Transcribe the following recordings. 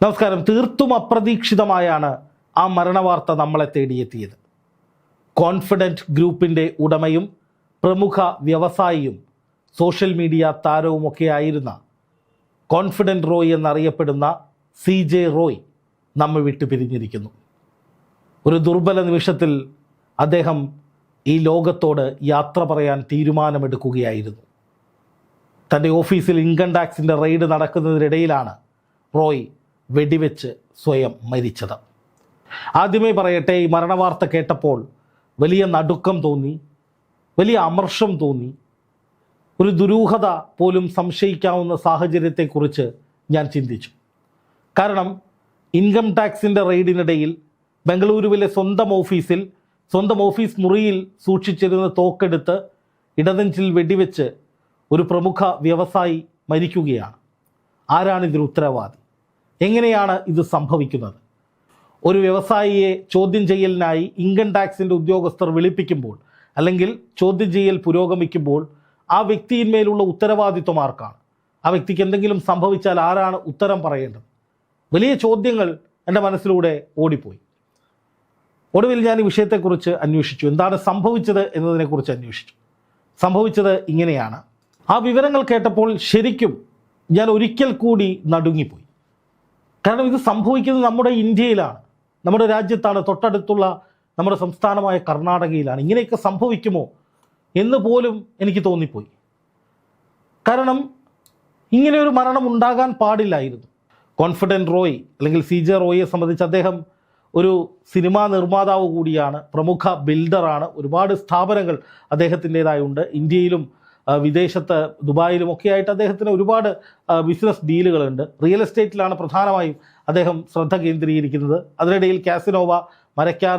നമസ്കാരം. തീർത്തും അപ്രതീക്ഷിതമായാണ് ആ മരണവാർത്ത നമ്മളെ തേടിയെത്തിയത്. കോൺഫിഡൻറ്റ് ഗ്രൂപ്പിൻ്റെ ഉടമയും പ്രമുഖ വ്യവസായിയും സോഷ്യൽ മീഡിയ താരവുമൊക്കെ ആയിരുന്ന കോൺഫിഡൻറ്റ് റോയ് എന്നറിയപ്പെടുന്ന CJ റോയ് നമ്മെ വിട്ടു പിരിഞ്ഞിരിക്കുന്നു. ഒരു ദുർബല നിമിഷത്തിൽ അദ്ദേഹം ഈ ലോകത്തോട് യാത്ര പറയാൻ തീരുമാനമെടുക്കുകയായിരുന്നു. തൻ്റെ ഓഫീസിൽ ഇൻകം ടാക്സിൻ്റെ റെയ്ഡ് നടക്കുന്നതിനിടയിലാണ് റോയ് വെടിവെച്ച് സ്വയം മരിച്ചത്. ആദ്യമേ പറയട്ടെ, ഈ മരണവാർത്ത കേട്ടപ്പോൾ വലിയ നടുക്കം തോന്നി, വലിയ അമർഷം തോന്നി. ഒരു ദുരൂഹത പോലും സംശയിക്കാവുന്ന സാഹചര്യത്തെക്കുറിച്ച് ഞാൻ ചിന്തിച്ചു. കാരണം ഇൻകം ടാക്സിൻ്റെ റെയ്ഡിനിടയിൽ ബംഗളൂരുവിലെ സ്വന്തം ഓഫീസ് മുറിയിൽ സൂക്ഷിച്ചിരുന്ന തോക്കെടുത്ത് ഇടനെഞ്ചിൽ വെടിവെച്ച് ഒരു പ്രമുഖ വ്യവസായി മരിക്കുകയാണ്. ആരാണിതിന് ഉത്തരവാദി? എങ്ങനെയാണ് ഇത് സംഭവിക്കുന്നത്? ഒരു വ്യവസായിയെ ചോദ്യം ചെയ്യലിനായി ഇൻകം ടാക്സിൻ്റെ ഉദ്യോഗസ്ഥർ വിളിപ്പിക്കുമ്പോൾ, അല്ലെങ്കിൽ ചോദ്യം ചെയ്യൽ പുരോഗമിക്കുമ്പോൾ, ആ വ്യക്തിയിന്മേലുള്ള ഉത്തരവാദിത്വം ആർക്കാണ്? ആ വ്യക്തിക്ക് എന്തെങ്കിലും സംഭവിച്ചാൽ ആരാണ് ഉത്തരം പറയേണ്ടത്? വലിയ ചോദ്യങ്ങൾ എൻ്റെ മനസ്സിലൂടെ ഓടിപ്പോയി. ഒടുവിൽ ഞാൻ ഈ വിഷയത്തെക്കുറിച്ച് അന്വേഷിച്ചു. എന്താണ് സംഭവിച്ചത് എന്നതിനെക്കുറിച്ച് അന്വേഷിച്ചു. സംഭവിച്ചത് ഇങ്ങനെയാണ്. ആ വിവരങ്ങൾ കേട്ടപ്പോൾ ശരിക്കും ഞാൻ ഒരിക്കൽ കൂടി നടുങ്ങിപ്പോയി. കാരണം ഇത് സംഭവിക്കുന്നത് നമ്മുടെ ഇന്ത്യയിലാണ്, നമ്മുടെ രാജ്യത്താണ്, തൊട്ടടുത്തുള്ള നമ്മുടെ സംസ്ഥാനമായ കർണാടകയിലാണ്. ഇങ്ങനെയൊക്കെ സംഭവിക്കുമോ എന്ന് പോലും എനിക്ക് തോന്നിപ്പോയി. കാരണം ഇങ്ങനെ ഒരു മരണം ഉണ്ടാകാൻ പാടില്ലായിരുന്നു. കോൺഫിഡൻറ്റ് റോയ് അല്ലെങ്കിൽ CJ റോയിയെ സംബന്ധിച്ച് അദ്ദേഹം ഒരു സിനിമാ നിർമ്മാതാവ് കൂടിയാണ്, പ്രമുഖ ബിൽഡറാണ്. ഒരുപാട് സ്ഥാപനങ്ങൾ അദ്ദേഹത്തിൻ്റേതായുണ്ട്. ഇന്ത്യയിലും വിദേശത്ത് ദുബായിലും ഒക്കെ ആയിട്ട് അദ്ദേഹത്തിന് ഒരുപാട് ബിസിനസ് ഡീലുകളുണ്ട്. റിയൽ എസ്റ്റേറ്റിലാണ് പ്രധാനമായും അദ്ദേഹം ശ്രദ്ധ കേന്ദ്രീകരിക്കുന്നത്. അതിനിടയിൽ കാസിനോവ, മരക്കാർ,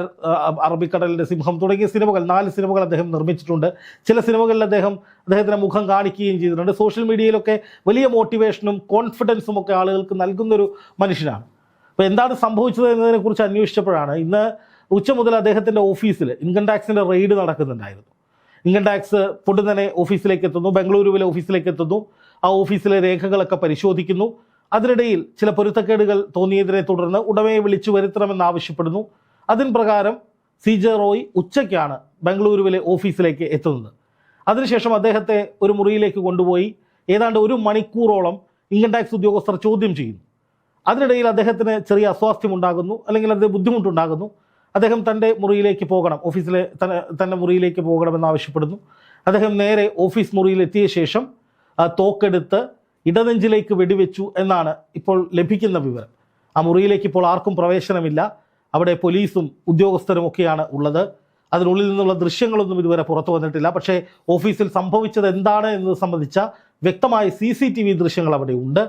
അറബിക്കടലിൻ്റെ സിംഹം തുടങ്ങിയ സിനിമകൾ, 4 സിനിമകൾ അദ്ദേഹം നിർമ്മിച്ചിട്ടുണ്ട്. ചില സിനിമകളിൽ അദ്ദേഹത്തിൻ്റെ മുഖം കാണിക്കുകയും ചെയ്തിട്ടുണ്ട്. സോഷ്യൽ മീഡിയയിലൊക്കെ വലിയ മോട്ടിവേഷനും കോൺഫിഡൻസും ഒക്കെ ആളുകൾക്ക് നൽകുന്നൊരു മനുഷ്യനാണ്. അപ്പോൾ എന്താണ് സംഭവിച്ചത് എന്നതിനെക്കുറിച്ച് അന്വേഷിച്ചപ്പോഴാണ് ഇന്ന് ഉച്ച മുതൽ അദ്ദേഹത്തിൻ്റെ ഓഫീസിൽ ഇൻകം ടാക്സിൻ്റെ റെയ്ഡ് നടക്കുന്നുണ്ടായിരുന്നു. ഇൻകം ടാക്സ് പൊടുന്നനെ ഓഫീസിലേക്ക് എത്തുന്നു, ബംഗളൂരുവിലെ ഓഫീസിലേക്ക് എത്തുന്നു. ആ ഓഫീസിലെ രേഖകളൊക്കെ പരിശോധിക്കുന്നു. അതിനിടയിൽ ചില പൊരുത്തക്കേടുകൾ തോന്നിയതിനെ തുടർന്ന് ഉടമയെ വിളിച്ചു വരുത്തണമെന്നാവശ്യപ്പെടുന്നു. അതിന് പ്രകാരം CJ റോയ് ഉച്ചയ്ക്കാണ് ബംഗളൂരുവിലെ ഓഫീസിലേക്ക് എത്തുന്നത്. അതിനുശേഷം അദ്ദേഹത്തെ ഒരു മുറിയിലേക്ക് കൊണ്ടുപോയി ഏതാണ്ട് 1 മണിക്കൂറോളം ഇൻകം ടാക്സ് ഉദ്യോഗസ്ഥർ ചോദ്യം ചെയ്യുന്നു. അതിനിടയിൽ അദ്ദേഹത്തിന് ചെറിയ അസ്വാസ്ഥ്യമുണ്ടാകുന്നു, അല്ലെങ്കിൽ അത് ബുദ്ധിമുട്ടുണ്ടാകുന്നു. അദ്ദേഹം തൻ്റെ മുറിയിലേക്ക് പോകണം, ഓഫീസിലെ തൻ്റെ മുറിയിലേക്ക് പോകണമെന്നാവശ്യപ്പെടുന്നു. അദ്ദേഹം നേരെ ഓഫീസ് മുറിയിലെത്തിയ ശേഷം തോക്കെടുത്ത് ഇടനെഞ്ചിലേക്ക് വെടിവെച്ചു എന്നാണ് ഇപ്പോൾ ലഭിക്കുന്ന വിവരം. ആ മുറിയിലേക്ക് ഇപ്പോൾ ആർക്കും പ്രവേശനമില്ല. അവിടെ പോലീസും ഉദ്യോഗസ്ഥരും ഒക്കെയാണ് ഉള്ളത്. അതിനുള്ളിൽ നിന്നുള്ള ദൃശ്യങ്ങളൊന്നും ഇതുവരെ പുറത്തു വന്നിട്ടില്ല. പക്ഷേ ഓഫീസിൽ സംഭവിച്ചത് എന്താണ് എന്നത് സംബന്ധിച്ച വ്യക്തമായ CCTV ദൃശ്യങ്ങൾ അവിടെ ഉണ്ട്.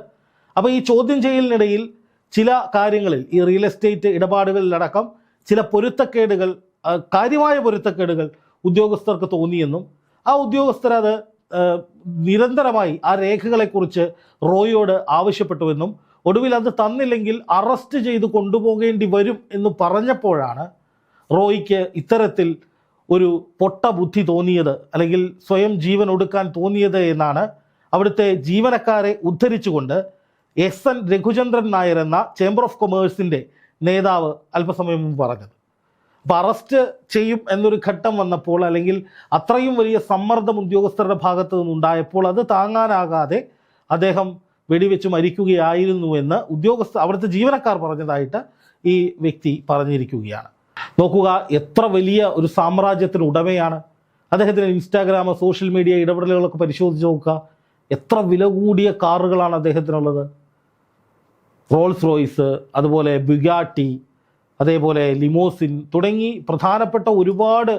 അപ്പോൾ ഈ ചോദ്യം ചെയ്യലിനിടയിൽ ചില കാര്യങ്ങളിൽ, ഈ റിയൽ എസ്റ്റേറ്റ് ഇടപാടുകളിലടക്കം ചില പൊരുത്തക്കേടുകൾ, കാര്യമായ പൊരുത്തക്കേടുകൾ ഉദ്യോഗസ്ഥർക്ക് തോന്നിയെന്നും ആ ഉദ്യോഗസ്ഥർ അത് നിരന്തരമായി ആ രേഖകളെക്കുറിച്ച് റോയിയോട് ആവശ്യപ്പെട്ടുവെന്നും ഒടുവിൽ അത് തന്നില്ലെങ്കിൽ അറസ്റ്റ് ചെയ്ത് കൊണ്ടുപോകേണ്ടി വരും എന്ന് പറഞ്ഞപ്പോഴാണ് റോയിക്ക് ഇത്തരത്തിൽ ഒരു പൊട്ട ബുദ്ധി തോന്നിയത്, അല്ലെങ്കിൽ സ്വയം ജീവൻ ഒടുക്കാൻ തോന്നിയത് എന്നാണ് അവിടുത്തെ ജീവനക്കാരെ ഉദ്ധരിച്ചുകൊണ്ട് SN രഘുചന്ദ്രൻ നായർ എന്ന ചേംബർ ഓഫ് കൊമേഴ്സിൻ്റെ നേതാവ് അല്പസമയം മുമ്പ് പറഞ്ഞത്. അപ്പോൾ അറസ്റ്റ് ചെയ്യും എന്നൊരു ഘട്ടം വന്നപ്പോൾ, അല്ലെങ്കിൽ അത്രയും വലിയ സമ്മർദ്ദം ഉദ്യോഗസ്ഥരുടെ ഭാഗത്തു നിന്നുണ്ടായപ്പോൾ അത് താങ്ങാനാകാതെ അദ്ദേഹം വെടിവെച്ച് മരിക്കുകയായിരുന്നു എന്ന് അവിടുത്തെ ജീവനക്കാർ പറഞ്ഞതായിട്ട് ഈ വ്യക്തി പറഞ്ഞിരിക്കുകയാണ്. നോക്കുക, എത്ര വലിയ ഒരു സാമ്രാജ്യത്തിന് ഉടമയാണ്. അദ്ദേഹത്തിന് ഇൻസ്റ്റാഗ്രാം, സോഷ്യൽ മീഡിയ ഇടപെടലുകളൊക്കെ പരിശോധിച്ച് നോക്കുക. എത്ര വില കൂടിയ കാറുകളാണ് അദ്ദേഹത്തിനുള്ളത്. റോൾസ് റോയ്സ്, അതുപോലെ ബുഗാട്ടി, അതേപോലെ ലിമോസിൻ തുടങ്ങി പ്രധാനപ്പെട്ട ഒരുപാട്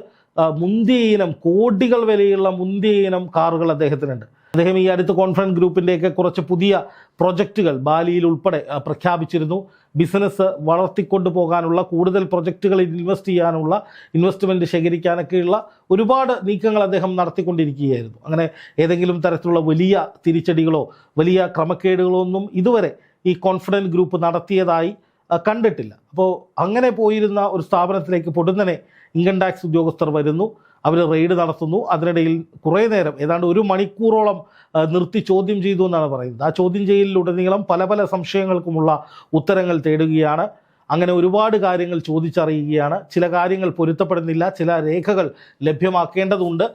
മുന്തിയ ഇനം, കോടികൾ വിലയുള്ള മുന്തിയ ഇനം കാറുകൾ അദ്ദേഹത്തിനുണ്ട്. അദ്ദേഹം ഈ അടുത്ത് കോൺഫിഡൻറ്റ് ഗ്രൂപ്പിൻ്റെയൊക്കെ കുറച്ച് പുതിയ പ്രൊജക്റ്റുകൾ ബാലിയിൽ ഉൾപ്പെടെ പ്രഖ്യാപിച്ചിരുന്നു. ബിസിനസ് വളർത്തിക്കൊണ്ടു പോകാനുള്ള, കൂടുതൽ പ്രൊജക്റ്റുകളിൽ ഇൻവെസ്റ്റ് ചെയ്യാനുള്ള, ഇൻവെസ്റ്റ്മെൻറ്റ് ശേഖരിക്കാനൊക്കെയുള്ള ഒരുപാട് നീക്കങ്ങൾ അദ്ദേഹം നടത്തിക്കൊണ്ടിരിക്കുകയായിരുന്നു. അങ്ങനെ ഏതെങ്കിലും തരത്തിലുള്ള വലിയ തിരിച്ചടികളോ വലിയ ക്രമക്കേടുകളോ ഒന്നും ഇതുവരെ ഈ കോൺഫിഡൻറ്റ് ഗ്രൂപ്പ് നടത്തിയതായി കണ്ടിട്ടില്ല. അപ്പോൾ അങ്ങനെ പോയിരുന്ന ഒരു സ്ഥാപനത്തിലേക്ക് പൊടുന്നനെ ഇൻകം ടാക്സ് ഉദ്യോഗസ്ഥർ വരുന്നു. അവർ റെയ്ഡ് നടത്തുന്നു. അതിനിടയിൽ കുറേ നേരം ഏതാണ്ട് 1 മണിക്കൂറോളം നിർത്തി ചോദ്യം ചെയ്തു എന്നാണ് പറയുന്നത്. ആ ചോദ്യം ചെയ്യലിലുടനീളം പല പല സംശയങ്ങൾക്കുമുള്ള ഉത്തരങ്ങൾ തേടുകയാണ്. അങ്ങനെ ഒരുപാട് കാര്യങ്ങൾ ചോദിച്ചറിയുകയാണ്. ചില കാര്യങ്ങൾ പൊരുത്തപ്പെടുന്നില്ല, ചില രേഖകൾ ലഭ്യമാക്കേണ്ടതുണ്ട്,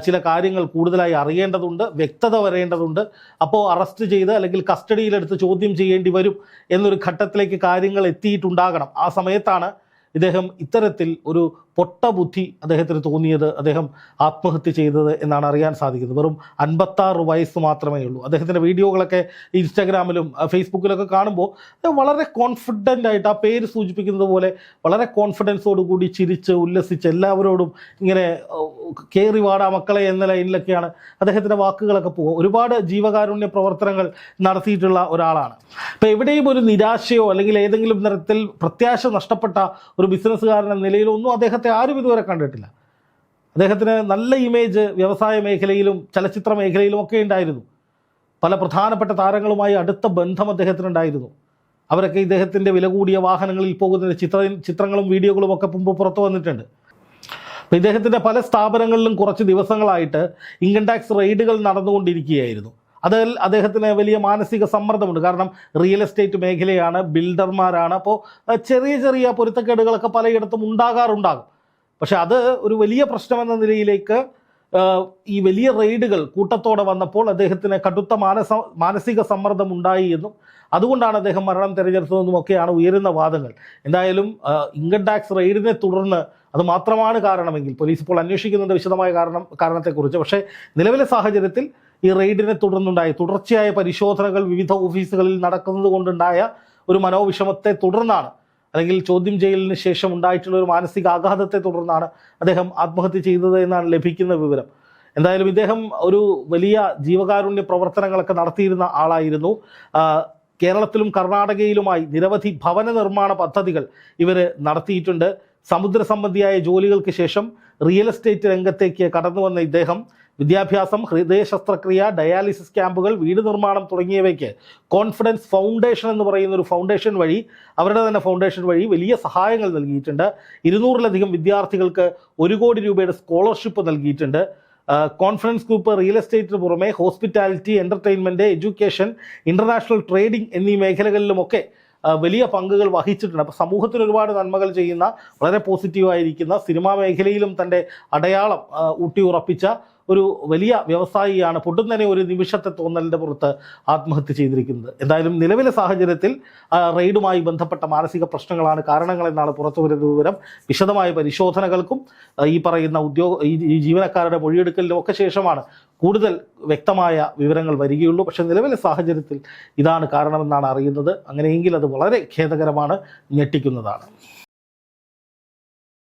ചില കാര്യങ്ങൾ കൂടുതലായി അറിയേണ്ടതുണ്ട്, വ്യക്തത വരേണ്ടതുണ്ട്. അപ്പോൾ അറസ്റ്റ് ചെയ്ത് അല്ലെങ്കിൽ കസ്റ്റഡിയിലെടുത്ത് ചോദ്യം ചെയ്യേണ്ടി വരും എന്നൊരു ഘട്ടത്തിലേക്ക് കാര്യങ്ങൾ എത്തിയിട്ടുണ്ടാകണം. ആ സമയത്താണ് ഇദ്ദേഹം ഇത്തരത്തിൽ ഒരു പൊട്ട ബുദ്ധി അദ്ദേഹത്തിന് തോന്നിയത്, അദ്ദേഹം ആത്മഹത്യ ചെയ്തത് എന്നാണ് അറിയാൻ സാധിക്കുന്നത്. വെറും 56 വയസ്സ് മാത്രമേ ഉള്ളൂ. അദ്ദേഹത്തിൻ്റെ വീഡിയോകളൊക്കെ ഇൻസ്റ്റാഗ്രാമിലും ഫേസ്ബുക്കിലൊക്കെ കാണുമ്പോൾ വളരെ കോൺഫിഡൻ്റ് ആയിട്ട്, ആ പേര് സൂചിപ്പിക്കുന്നത് പോലെ വളരെ കോൺഫിഡൻസോട് കൂടി ചിരിച്ച് ഉല്ലസിച്ച് എല്ലാവരോടും ഇങ്ങനെ കയറി വാടാ മക്കളെ എന്ന ലൈനിലൊക്കെയാണ് അദ്ദേഹത്തിൻ്റെ വാക്കുകളൊക്കെ പോകും. ഒരുപാട് ജീവകാരുണ്യ പ്രവർത്തനങ്ങൾ നടത്തിയിട്ടുള്ള ഒരാളാണ്. ഇപ്പോൾ എവിടെയും ഒരു നിരാശയോ അല്ലെങ്കിൽ ഏതെങ്കിലും തരത്തിൽ പ്രത്യാശ നഷ്ടപ്പെട്ട ഒരു ബിസിനസ്സുകാരൻ എന്ന നിലയിലൊന്നും അദ്ദേഹത്തെ ആരും ഇതുവരെ കണ്ടിട്ടില്ല. അദ്ദേഹത്തിന് നല്ല ഇമേജ് വ്യവസായ മേഖലയിലും ചലച്ചിത്ര മേഖലയിലും ഒക്കെ ഉണ്ടായിരുന്നു. പല പ്രധാനപ്പെട്ട താരങ്ങളുമായി അടുത്ത ബന്ധം അദ്ദേഹത്തിനുണ്ടായിരുന്നു. അവരൊക്കെ ഇദ്ദേഹത്തിൻ്റെ വില കൂടിയ വാഹനങ്ങളിൽ പോകുന്ന ചിത്രങ്ങളും വീഡിയോകളും ഒക്കെ മുമ്പ് പുറത്തു വന്നിട്ടുണ്ട്. അപ്പോൾ ഇദ്ദേഹത്തിൻ്റെ പല സ്ഥാപനങ്ങളിലും കുറച്ച് ദിവസങ്ങളായിട്ട് ഇൻകം ടാക്സ് റെയ്ഡുകൾ നടന്നുകൊണ്ടിരിക്കുകയായിരുന്നു. അതിൽ അദ്ദേഹത്തിന് വലിയ മാനസിക സമ്മർദ്ദമുണ്ട്. കാരണം റിയൽ എസ്റ്റേറ്റ് മേഖലയാണ്, ബിൽഡർമാരാണ്. അപ്പോൾ ചെറിയ ചെറിയ പൊരുത്തക്കേടുകളൊക്കെ പലയിടത്തും ഉണ്ടാകാറുണ്ടാകും. പക്ഷെ അത് ഒരു വലിയ പ്രശ്നമെന്ന നിലയിലേക്ക് ഈ വലിയ റെയ്ഡുകൾ കൂട്ടത്തോടെ വന്നപ്പോൾ അദ്ദേഹത്തിന് കടുത്ത മാനസിക സമ്മർദ്ദം ഉണ്ടായി എന്നും അതുകൊണ്ടാണ് അദ്ദേഹം മരണം തിരഞ്ഞെടുത്തതെന്നും ഒക്കെയാണ് ഉയരുന്ന വാദങ്ങൾ. എന്തായാലും ഇൻകം ടാക്സ് റെയ്ഡിനെ തുടർന്ന് അത് മാത്രമാണ് കാരണമെങ്കിൽ പോലീസ് ഇപ്പോൾ അന്വേഷിക്കുന്നുണ്ട് വിശദമായ കാരണത്തെക്കുറിച്ച്. പക്ഷേ നിലവിലെ സാഹചര്യത്തിൽ ഈ റെയ്ഡിനെ തുടർന്നുണ്ടായ തുടർച്ചയായ പരിശോധനകൾ വിവിധ ഓഫീസുകളിൽ നടക്കുന്നത് കൊണ്ടുണ്ടായ ഒരു മനോവിഷമത്തെ തുടർന്നാണ്, അല്ലെങ്കിൽ ചോദ്യം ചെയ്യലിന് ശേഷം ഉണ്ടായിട്ടുള്ള ഒരു മാനസിക ആഘാതത്തെ തുടർന്നാണ് അദ്ദേഹം ആത്മഹത്യ ചെയ്തത് എന്നാണ് ലഭിക്കുന്ന വിവരം. എന്തായാലും ഇദ്ദേഹം ഒരു വലിയ ജീവകാരുണ്യ പ്രവർത്തനങ്ങളൊക്കെ നടത്തിയിരുന്ന ആളായിരുന്നു. കേരളത്തിലും കർണാടകയിലുമായി നിരവധി ഭവന നിർമ്മാണ പദ്ധതികൾ ഇവർ നടത്തിയിട്ടുണ്ട്. സമുദ്ര സംബന്ധിയായ ജോലികൾക്ക് ശേഷം റിയൽ എസ്റ്റേറ്റ് രംഗത്തേക്ക് കടന്നു വന്ന ഇദ്ദേഹം വിദ്യാഭ്യാസം, ഹൃദയ ശസ്ത്രക്രിയ, ഡയാലിസിസ് ക്യാമ്പുകൾ, വീട് നിർമ്മാണം തുടങ്ങിയവയ്ക്ക് കോൺഫിഡൻസ് ഫൗണ്ടേഷൻ എന്ന് പറയുന്ന ഒരു ഫൗണ്ടേഷൻ വഴി, അവരുടെ തന്നെ ഫൗണ്ടേഷൻ വഴി വലിയ സഹായങ്ങൾ നൽകിയിട്ടുണ്ട്. 200-ലധികം വിദ്യാർത്ഥികൾക്ക് 1 കോടി രൂപയുടെ സ്കോളർഷിപ്പ് നൽകിയിട്ടുണ്ട്. കോൺഫിഡൻസ് ഗ്രൂപ്പ് റിയൽ എസ്റ്റേറ്റിന് പുറമെ hospitality, entertainment, education, international trading എന്നീ മേഖലകളിലുമൊക്കെ വലിയ പങ്കുകൾ വഹിച്ചിട്ടുണ്ട്. അപ്പോൾ സമൂഹത്തിന് ഒരുപാട് നന്മകൾ ചെയ്യുന്ന, വളരെ പോസിറ്റീവായിരിക്കുന്ന, സിനിമാ മേഖലയിലും തൻ്റെ അടയാളം ഊട്ടിയുറപ്പിച്ച ഒരു വലിയ വ്യവസായിയാണ് പൊടുന്നനെ ഒരു നിമിഷത്തെ തോന്നലിൻ്റെ പുറത്ത് ആത്മഹത്യ ചെയ്തിരിക്കുന്നത്. എന്തായാലും നിലവിലെ സാഹചര്യത്തിൽ റെയ്ഡുമായി ബന്ധപ്പെട്ട മാനസിക പ്രശ്നങ്ങളാണ് കാരണങ്ങളെന്നാണ് പുറത്തു വരുന്ന വിവരം. വിശദമായ പരിശോധനകൾക്കും ഈ പറയുന്ന ഈ ജീവനക്കാരുടെ മൊഴിയെടുക്കലിനും ഒക്കെ ശേഷമാണ് കൂടുതൽ വ്യക്തമായ വിവരങ്ങൾ വരികയുള്ളൂ. പക്ഷേ നിലവിലെ സാഹചര്യത്തിൽ ഇതാണ് കാരണമെന്നാണ് അറിയുന്നത്. അങ്ങനെയെങ്കിൽ അത് വളരെ ഖേദകരമാണ്, ഞെട്ടിക്കുന്നതാണ്.